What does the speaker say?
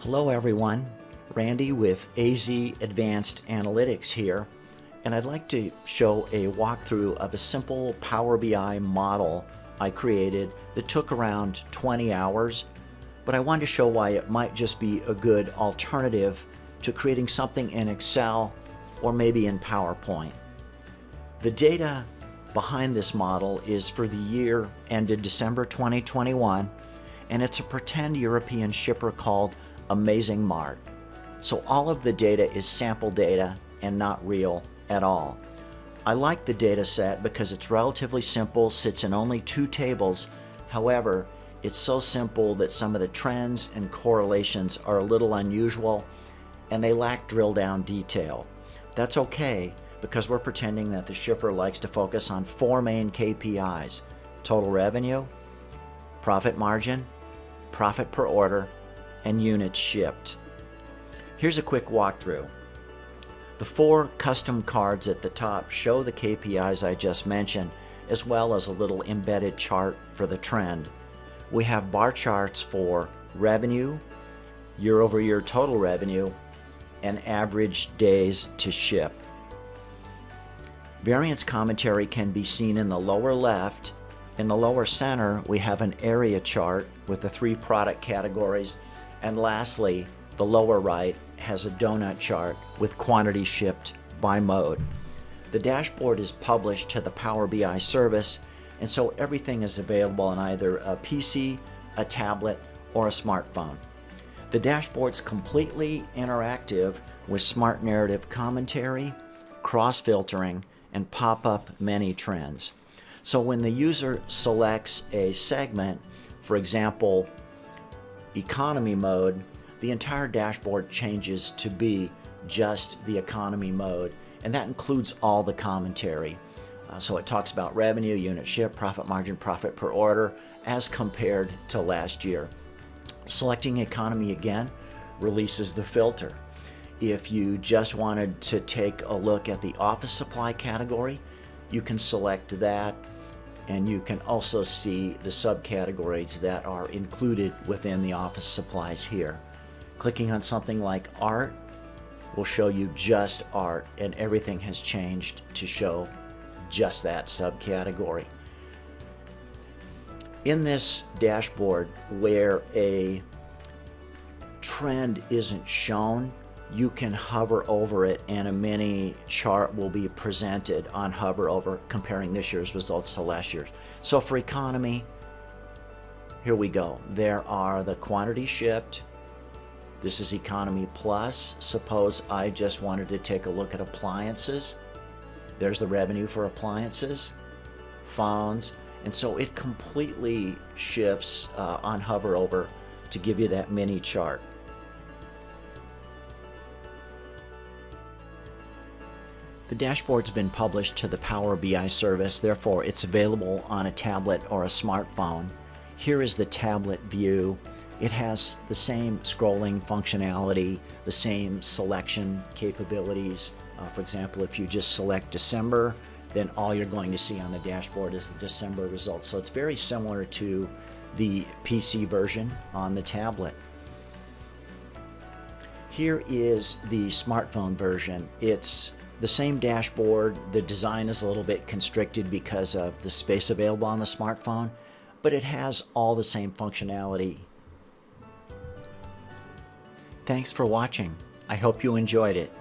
Hello everyone, Randy with AZ Advanced Analytics here, and I'd like to show a walkthrough of a simple Power BI model I created that took around 20 hours, but I wanted to show why it might just be a good alternative to creating something in Excel or maybe in PowerPoint. The data behind this model is for the year ended December 2021, and it's a pretend European shipper called Amazing Mart. So all of the data is sample data and not real at all. I like the data set because it's relatively simple, sits in only 2 tables. However, it's so simple that some of the trends and correlations are a little unusual and they lack drill down detail. That's okay because we're pretending that the shipper likes to focus on 4 main KPIs: total revenue, profit margin, profit per order, and units shipped. Here's a quick walkthrough. The 4 custom cards at the top show the KPIs I just mentioned, as well as a little embedded chart for the trend. We have bar charts for revenue, year-over-year total revenue, and average days to ship. Variance commentary can be seen in the lower left. In the lower center, we have an area chart with the 3 product categories. And lastly, the lower right has a donut chart with quantity shipped by mode. The dashboard is published to the Power BI service, and so everything is available on either a PC, a tablet, or a smartphone. The dashboard's completely interactive with smart narrative commentary, cross-filtering, and pop-up many trends. So when the user selects a segment, for example, economy mode, the entire dashboard changes to be just the economy mode, and that includes all the commentary. So it talks about revenue, unit ship, profit margin, profit per order as compared to last year. Selecting economy again releases the filter. If you just wanted to take a look at the office supply category, you can select that, and you can also see the subcategories that are included within the office supplies here. Clicking on something like art will show you just art, and everything has changed to show just that subcategory. In this dashboard where a trend isn't shown, you can hover over it and a mini chart will be presented on hover over, comparing this year's results to last year's. So for economy, here we go. There are the quantity shipped. This is economy plus. Suppose I just wanted to take a look at appliances. There's the revenue for appliances, phones, and so it completely shifts on hover over to give you that mini chart. The dashboard's been published to the Power BI service, therefore it's available on a tablet or a smartphone. Here is the tablet view. It has the same scrolling functionality, the same selection capabilities. For example, if you just select December, then all you're going to see on the dashboard is the December results. So it's very similar to the PC version on the tablet. Here is the smartphone version. It's the same dashboard. The design is a little bit constricted because of the space available on the smartphone, but it has all the same functionality. Thanks for watching. I hope you enjoyed it.